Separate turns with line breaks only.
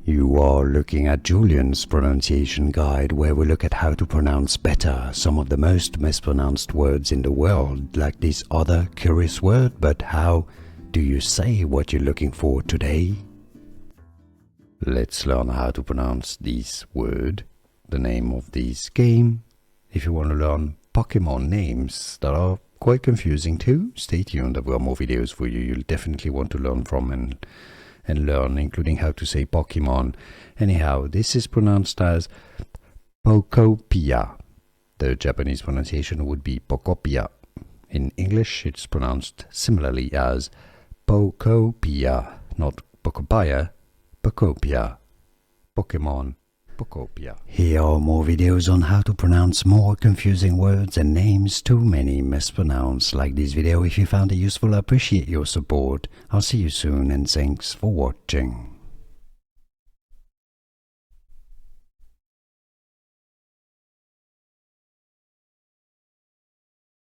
You are looking at Julian's pronunciation guide, where we look at how to pronounce better some of the most mispronounced words in the world, like this other curious word. But how do you say what you're looking for today? Let's learn how to pronounce this word, the name of this game. If you want to learn Pokemon names that are quite confusing too, stay tuned. I've got more videos for you you'll definitely want to learn from and learn, including how to say Pokemon. Anyhow, this is pronounced as Pokopia. The Japanese pronunciation would be Pokopia. In English, it's pronounced similarly as Pokopia, not Pokopia, Pokopia. Pokemon, Pokopia. Here are more videos on how to pronounce more confusing words and names too many mispronounced. Like this video if you found it useful. I appreciate your support. I'll see you soon and thanks for watching.